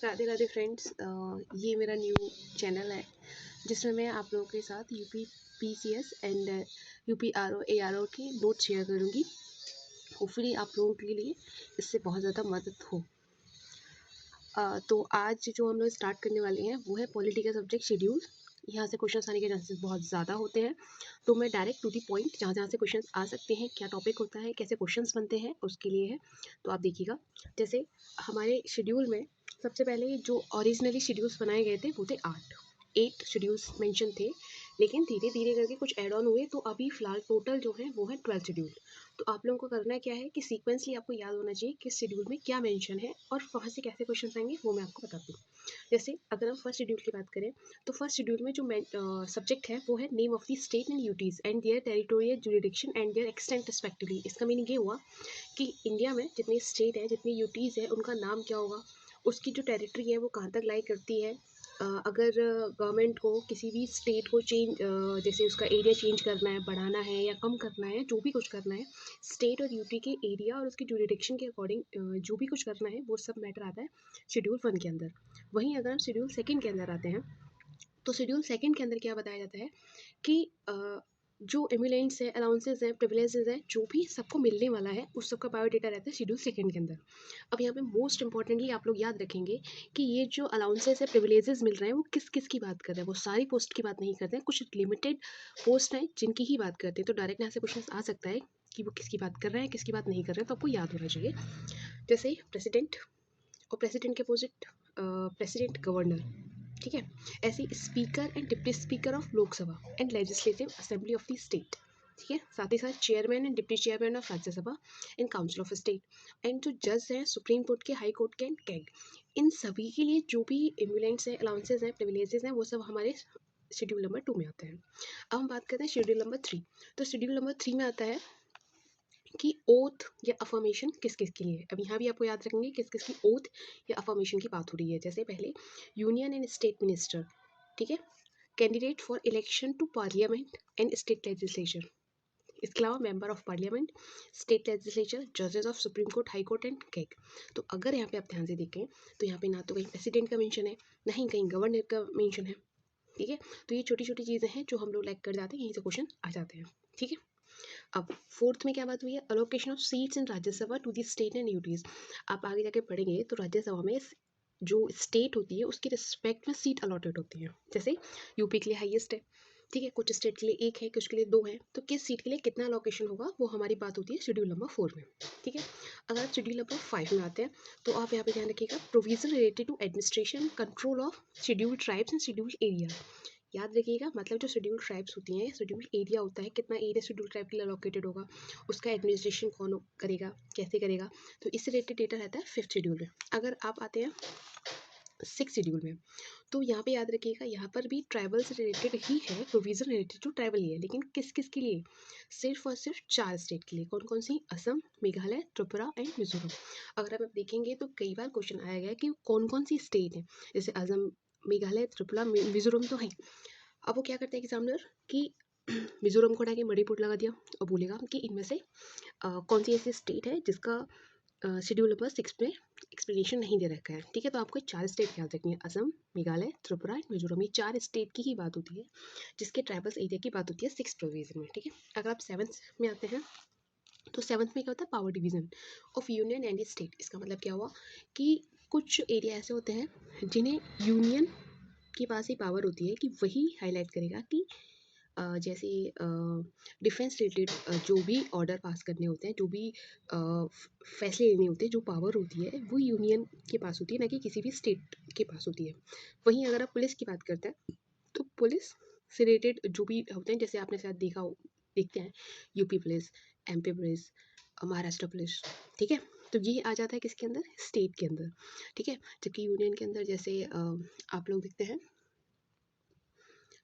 Radhe Radhe friends. ये मेरा new channel है जिसमें मैं आप लोगों के साथ UP PCS and UP RO ARO की नोट शेयर करूँगी। होपफुली आप लोगों के लिए इससे बहुत ज़्यादा मदद हो। तो आज जो हम लोग स्टार्ट करने वाले हैं वो है पॉलिटिकल सब्जेक्ट शेड्यूल। यहाँ से क्वेश्चन आने के चांसेस बहुत ज़्यादा होते हैं, तो मैं डायरेक्ट टू दी पॉइंट जहाँ जहाँ से क्वेश्चन आ सकते हैं, क्या टॉपिक होता है, कैसे क्वेश्चंस बनते हैं, उसके लिए है। तो आप देखिएगा, जैसे हमारे शेड्यूल में सबसे पहले जो ओरिजिनली शेड्यूल्स बनाए गए थे वो थे 8 शेड्यूल्स मेंशन थे, लेकिन धीरे धीरे करके कुछ ऐड ऑन हुए, तो अभी फ़िलहाल टोटल जो है वो है 12 शेड्यूल। तो आप लोगों को करना क्या है कि सीक्वेंसली आपको याद होना चाहिए किस शेड्यूल में क्या मेंशन है और वहाँ से कैसे क्वेश्चन आएंगे वो मैं आपको बताती हूँ। जैसे अगर हम फर्स्ट शेड्यूल की बात करें, तो फर्स्ट शेड्यूल में जो सब्जेक्ट है वो है name of the state and UTs and their territorial jurisdiction and their extent respectively. इसका मीनिंग ये हुआ कि इंडिया में जितनी स्टेट है, जितनी यूटीज़ है, उनका नाम क्या होगा, उसकी जो टेरिटरी है वो कहाँ तक लाई करती है। अगर गवर्नमेंट को किसी भी स्टेट को जैसे उसका एरिया चेंज करना है, बढ़ाना है या कम करना है, जो भी कुछ करना है, स्टेट और यूटी के एरिया और उसकी जुरिडिक्शन के अकॉर्डिंग जो भी कुछ करना है वो सब मैटर आता है शेड्यूल 1 के अंदर। वहीं अगर हम शेड्यूल 2 के अंदर आते हैं, तो शेड्यूल 2 के अंदर क्या बताया जाता है कि जो एम्यूलेंट्स है, अलाउंसेस हैं, प्रिविलेजेस हैं, जो भी सबको मिलने वाला है उस सब का बायोडेटा रहता है शेड्यूल 2 के अंदर। अब यहाँ पे मोस्ट इंपॉर्टेंटली आप लोग याद रखेंगे कि ये जो अलाउंसेस है, प्रिविलेजेस मिल रहे हैं, वो किस किस की बात कर रहे हैं। वो सारी पोस्ट की बात नहीं करते हैं, कुछ लिमिटेड पोस्ट हैं जिनकी ही बात करते हैं। तो डायरेक्ट यहाँ से क्वेश्चन आ सकता है कि वो किसकी बात कर रहे हैं, किसकी बात नहीं कर रहे हैं, तो आपको याद होना चाहिए। जैसे प्रेसिडेंट, और प्रेसिडेंट के अपोजिट प्रेसिडेंट गवर्नर, ठीक है। ऐसे ही speaker and deputy speaker of Lok Sabha and legislative assembly of the state, ठीक है। साथ ही साथ chairman and deputy chairman of Rajya Sabha and council of state and जो जज हैं सुप्रीम कोर्ट के, हाई कोर्ट के एंड कैग, इन सभी के लिए जो भी एम्बुलेंस हैं, अलाउंसेज हैं, प्रिविलेजेस हैं, वो सब हमारे शेड्यूल नंबर 2 में आते हैं। अब हम बात करते हैं शेड्यूल नंबर 3। तो शेड्यूल नंबर 3 में आता है कि ओथ या अफर्मेशन किस किस के लिए है। अब यहाँ भी आपको याद रखेंगे किस किस की ओथ या अफर्मेशन की बात हो रही है। जैसे पहले यूनियन एंड स्टेट मिनिस्टर, ठीक है, candidate for election to parliament and state legislature, इसके अलावा member of parliament, state legislature, जजेस of supreme court, high court and CAG. तो अगर यहाँ पे आप ध्यान से देखें तो यहाँ पे ना तो कहीं प्रेसिडेंट का मेंशन है, ना ही कहीं गवर्नर का मेंशन है, ठीक है। तो ये छोटी छोटी चीज़ें हैं जो हम लोग लाइक कर जाते हैं, यहीं से क्वेश्चन आ जाते हैं, ठीक है। अब फोर्थ में क्या बात हुई है, allocation of seats in Rajya Sabha to the state and UTs. आप आगे जाके पढ़ेंगे तो राज्यसभा में जो स्टेट होती है उसके रिस्पेक्ट में सीट अलॉटेड होती है। जैसे यूपी के लिए हाईएस्ट है, ठीक है, कुछ स्टेट के लिए 1 है, कुछ के लिए 2 है, तो किस सीट के लिए कितना अलोकेशन होगा वो हमारी बात होती है शेड्यूल नंबर 4 में, ठीक है। अगर आप शेड्यूल नंबर 5 में आते हैं तो आप यहाँ पे ध्यान रखिएगा, provision related to administration control of scheduled tribes and scheduled area. याद रखिएगा, मतलब जो शेड्यूल ट्राइब्स होती हैं, शेड्यूल एरिया होता है, कितना एरिया शेड्यूल ट्राइब के लिए अलोकेटेड होगा, उसका एडमिनिस्ट्रेशन कौन करेगा, कैसे करेगा, तो इससे रिलेटेड डेटा रहता है 5th शेड्यूल में। अगर आप आते हैं 6th शेड्यूल में, तो यहाँ पे याद रखिएगा, यहाँ पर भी ट्राइबल से रिलेटेड ही है, प्रोविजन रिलेटेड टू ट्राइबल ही है, लेकिन किस किस के लिए, सिर्फ और सिर्फ 4 स्टेट के लिए। कौन कौन सी, असम, मेघालय, त्रिपुरा एंड मिजोरम। अगर आप देखेंगे तो कई बार क्वेश्चन आया गया कि कौन कौन सी स्टेट है, जैसे असम, मेघालय, त्रिपुरा, मिजोरम तो है। अब वो क्या करते हैं एग्जामिनर कि मिजोरम को हटा के मणिपुर लगा दिया और बोलेगा कि इनमें से कौन सी ऐसी स्टेट है जिसका शेड्यूल नंबर 6 में एक्सप्लेनेशन नहीं दे रखा है, ठीक है। तो आपको 4 स्टेट याद रखनी है, असम, मेघालय, त्रिपुरा एंड मिजोरम। ये 4 स्टेट की ही बात होती है जिसके ट्राइबल्स एरिया की बात होती है 6th प्रोविजन में, ठीक है। अगर आप 7th में आते हैं तो 7th में क्या होता है, power division of union and state. इसका मतलब क्या हुआ कि कुछ एरिया ऐसे होते हैं जिन्हें यूनियन के पास ही पावर होती है कि वही हाईलाइट करेगा कि जैसे डिफेंस रिलेटेड जो भी ऑर्डर पास करने होते हैं, जो भी फैसले लेने होते हैं, जो पावर होती है वो यूनियन के पास होती है, ना कि किसी भी स्टेट के पास होती है। वहीं अगर आप पुलिस की बात करते हैं तो पुलिस से रिलेटेड जो भी होते हैं, जैसे आपने शायद देखते हैं UP police, MP police, Maharashtra police, ठीक है। तो ये आ जाता है किसके अंदर, स्टेट के अंदर, ठीक है। जबकि यूनियन के अंदर जैसे आप लोग देखते हैं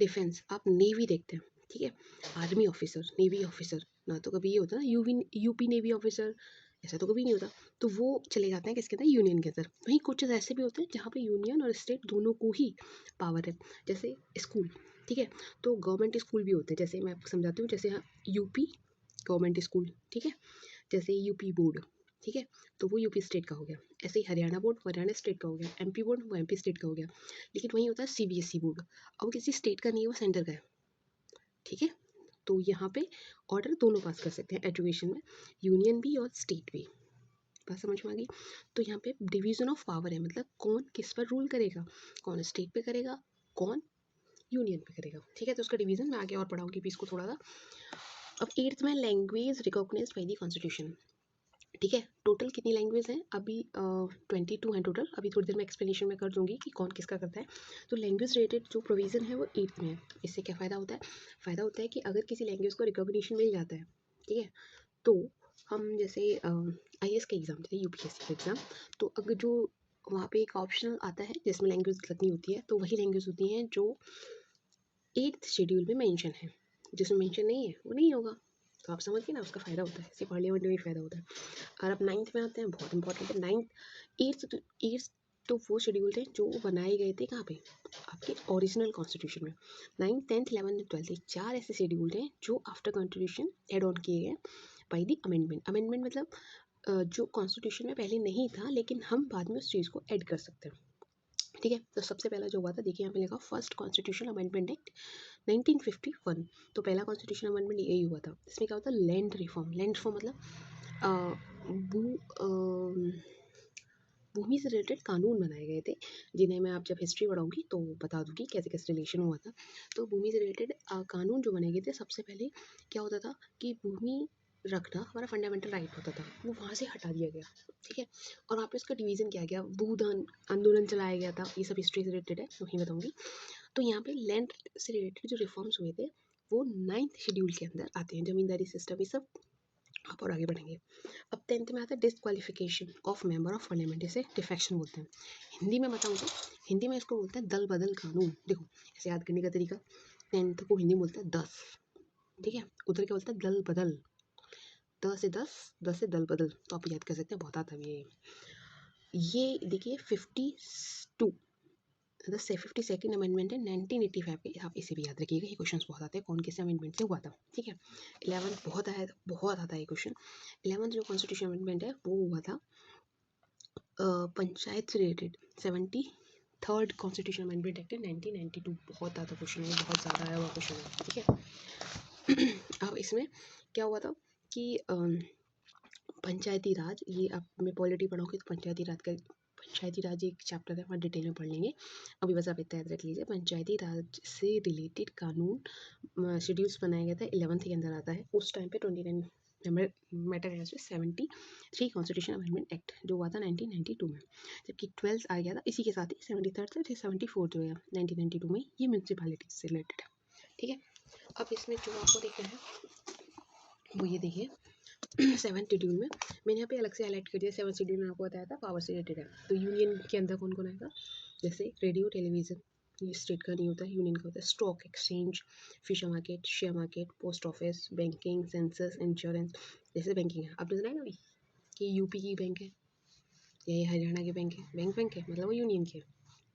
डिफेंस, आप नेवी देखते हैं, ठीक है, आर्मी ऑफिसर, नेवी ऑफिसर, ना तो कभी ये होता है ना यूपी नेवी ऑफिसर, ऐसा तो कभी नहीं होता। तो वो चले जाते हैं किसके अंदर, यूनियन के अंदर। वहीं कुछ ऐसे भी होते हैं जहाँ पे यूनियन और स्टेट दोनों को ही पावर है। जैसे स्कूल, ठीक है, तो गवर्नमेंट स्कूल भी होते हैं, जैसे मैं आपको समझाती हूँ। जैसे यहाँ यूपी गवर्नमेंट स्कूल, ठीक है, जैसे यूपी बोर्ड, ठीक है, तो वो यूपी स्टेट का हो गया। ऐसे ही हरियाणा बोर्ड हरियाणा स्टेट का हो गया, एमपी बोर्ड वो एमपी स्टेट का हो गया। लेकिन वही होता है सीबीएसई बोर्ड, अब वो किसी स्टेट का नहीं है, वो सेंटर का है। ठीक है, तो यहाँ पे ऑर्डर दोनों पास कर सकते हैं एजुकेशन में, यूनियन भी और स्टेट भी। बात समझ में आ गई? तो यहाँ पे डिवीजन ऑफ पावर है, मतलब कौन किस पर रूल करेगा, कौन स्टेट पे करेगा, कौन यूनियन पे करेगा। ठीक है, तो उसका डिवीजन मैं आगे और पढ़ाऊंगी भी इसको थोड़ा सा। अब एट्थ में language recognised by the constitution. ठीक है, टोटल कितनी लैंग्वेज हैं अभी? 22 हैं टोटल। अभी थोड़ी देर में एक्सप्लेनेशन में कर दूंगी कि कौन किसका करता है। तो लैंग्वेज रिलेटेड जो प्रोविज़न है वो एट्थ में है। इससे क्या फ़ायदा होता है? फ़ायदा होता है कि अगर किसी लैंग्वेज को रिकॉग्निशन मिल जाता है, ठीक है, तो हम जैसे IAS का एग्ज़ाम जैसे UPSC का एग्ज़ाम, तो अगर जो वहाँ पे एक ऑप्शनल आता है जिसमें लैंग्वेज लगनी होती है, तो वही लैंग्वेज होती हैं जो एट्थ शेड्यूल में मेंशन है। जिसमें मेंशन नहीं है वो नहीं होगा। तो आप समझ गए ना, उसका फ़ायदा होता है, इससे पार्लियामेंट में भी फ़ायदा होता है। और अब नाइन्थ में आते हैं, बहुत इंपॉर्टेंट है नाइन्थ। एट्थ तो वो शेड्यूल थे जो बनाए गए थे कहाँ पे? आपके ओरिजिनल कॉन्स्टिट्यूशन में। नाइन्थ, टेंथ, 11th, 12th, ये चार ऐसे शेड्यूल थे जो आफ्टर कॉन्स्टिट्यूशन एड ऑन किए गए बाई दी अमेंडमेंट। अमेंडमेंट मतलब जो कॉन्स्टिट्यूशन में पहले नहीं था, लेकिन हम बाद में उस चीज़ को ऐड कर सकते हैं। ठीक है, तो सबसे पहला जो हुआ था, देखिए यहाँ पे लिखा फर्स्ट कॉन्स्टिट्यूशन अमेंडमेंट एक्ट 1951। तो पहला कॉन्स्टिट्यूशन अमेंडमेंट यही हुआ था। इसमें क्या होता है? Land reform. लैंड रिफॉर्म मतलब भू भूमि से रिलेटेड कानून बनाए गए थे, जिन्हें मैं आप जब हिस्ट्री पढ़ाऊंगी तो बता दूंगी कैसे कैसे रिलेशन हुआ था। तो भूमि से रिलेटेड कानून जो बनाए गए थे, सबसे पहले क्या होता था कि भूमि रखना हमारा फंडामेंटल राइट होता था, वो वहाँ से हटा दिया गया। ठीक है, और वहाँ पे उसका डिवीज़न किया गया, भूदान आंदोलन चलाया गया था। ये सब हिस्ट्री से रिलेटेड है, वहीं बताऊंगी। तो यहाँ पे लैंड से रिलेटेड जो रिफॉर्म्स हुए थे वो 9th शेड्यूल के अंदर आते हैं, जमींदारी सिस्टम, ये सब आप और आगे बढ़ेंगे। अब 10th में आता है disqualification of member of parliament, इसे डिफेक्शन बोलते हैं। हिंदी में बताऊँ तो हिंदी में इसको बोलते हैं दल बदल कानून। देखो ऐसे याद करने का तरीका, 10th को हिंदी में बोलते हैं 10, ठीक है, उधर क्या बोलता है? दल बदल, 10 से 10, 10 से दल बदल, तो आप याद कर सकते हैं, बहुत आता है ये देखिए 52 द 52nd अमेंडमेंट है 1985 के, आप इसे भी याद रखिएगा, ये क्वेश्चंस बहुत आते हैं कौन किस अमेंडमेंट से हुआ था। ठीक है, 11th बहुत आता है ये क्वेश्चन। 11th जो कॉन्स्टिट्यूशन अमेंडमेंट है वो हुआ था पंचायत से related, 73rd constitution amendment act है 1992। बहुत ज़्यादा क्वेश्चन है, बहुत ज़्यादा आया हुआ क्वेश्चन है। ठीक है, अब इसमें क्या हुआ था कि पंचायती राज, ये आप मैं पॉलिटी पढ़ाऊँगी तो पंचायती राज एक चैप्टर है, वहाँ डिटेल में पढ़ लेंगे। अभी बस आप इतना याद रख लीजिए, पंचायती राज से रिलेटेड कानून शेड्यूल्स बनाया गया था, 11th के अंदर आता है। उस टाइम पे 29 मैटर है, 73 कॉन्स्टिट्यूशन अमेंडमेंट एक्ट जो हुआ था 1992 में। जबकि 12th आ गया था इसी के साथ ही, 73rd से 74th जो है 1992 में, ये म्यूनसिपालिटी से रिलेटेड है। ठीक है, अब इसमें जो आपको देखना है वो ये देखिए 7th शेड्यूल में मैंने यहाँ पे अलग से हाईलाइट कर दिया। 7th शेड्यूल में आपको बताया था पावर से रिलेटेड है। तो यूनियन के अंदर कौन कौन आएगा? जैसे रेडियो टेलीविज़न, ये स्टेट का नहीं होता है, यूनियन का होता है। Stock exchange, fisher market, share market, post office, banking, census, insurance. जैसे बैंकिंग है, आपने सुना है ना अभी कि यूपी की बैंक है या ये हरियाणा की बैंक है, बैंक है मतलब वो यूनियन की है।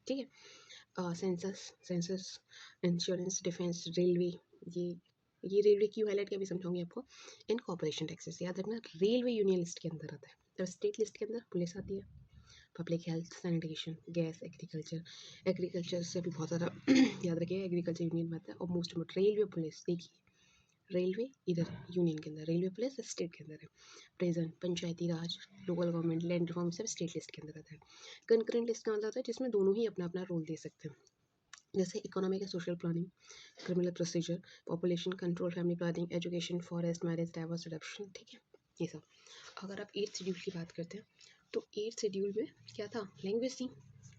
ठीक है, सेंसस, इंश्योरेंस, डिफेंस, रेलवे, ये ये रेलवे क्यों हाईलाइट किया अभी समझाऊंगी आपको। इन कॉर्पोरेशन टैक्सेस याद रखना, रेलवे यूनियन लिस्ट के अंदर आता है। जब स्टेट लिस्ट के अंदर पुलिस आती है, public health, sanitation, gas, agriculture से भी बहुत ज़्यादा याद रखिए, एग्रीकल्चर यूनियन में आता है। और मोस्ट इम्पोर्टेंट रेलवे पुलिस, देखिए रेलवे इधर यूनियन के अंदर, रेलवे पुलिस स्टेट के अंदर है। प्रेजेंट पंचायती राज, लोकल गवर्नमेंट, लैंड रिफॉर्म सब स्टेट लिस्ट के अंदर आता है। कंकरेंट लिस्ट कहाँ आता है? जिसमें दोनों ही अपना अपना रोल दे सकते हैं, जैसे economic and social planning, criminal procedure, population control, family planning, education, forest, marriage, divorce, adoption. ठीक है, ये सब। अगर आप 8th शेड्यूल की बात करते हैं तो 8th शेड्यूल में क्या था? लैंग्वेज थी।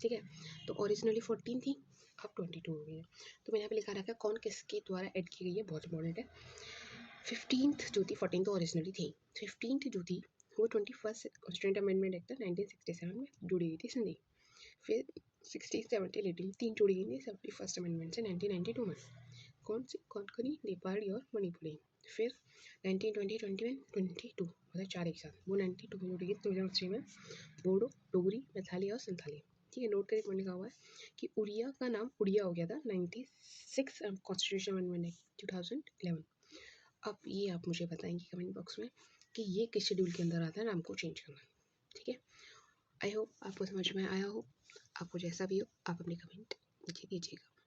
ठीक है, तो ओरिजिनली 14 थी, अब 22 हो गई है। तो मैंने यहाँ पे लिखा रखा है कौन किसके द्वारा ऐड की गई है, बहुत इंपॉर्टेंट है। 15th जो थी, 14 तो ओरिजिनली थी, 15th जो थी वो 21st कॉन्स्टिट्यूंट अमेंडमेंट एक्ट 1967 में जुड़ी गई थी सिंधी। फिर 16, 17, 18 तीन जोड़ी गई थी 71st अमेंडमेंट से 1992 में। कौन सी? कोंकणी, नेपाली और मणिपुरी। फिर 19, 20, 21, 22 मतलब चार एक साथ, वो 92 में जुड़ी गई 2003 में। बोडो, डोगरी, मैथाली और संथाली। ठीक है, नोट करके पढ़ने का हुआ है कि उड़िया का नाम उड़िया हो गया था 96 कॉन्स्टिट्यूशन अमेंडमेंट एक्ट 2011। अब ये आप मुझे बताएंगे कमेंट बॉक्स में कि ये किस शेड्यूल के अंदर आता है नाम को चेंज करना। ठीक है, आई होप आपको समझ में आया हो। आपको जैसा भी हो आप अपनी कमेंट नीचे दीजिएगा।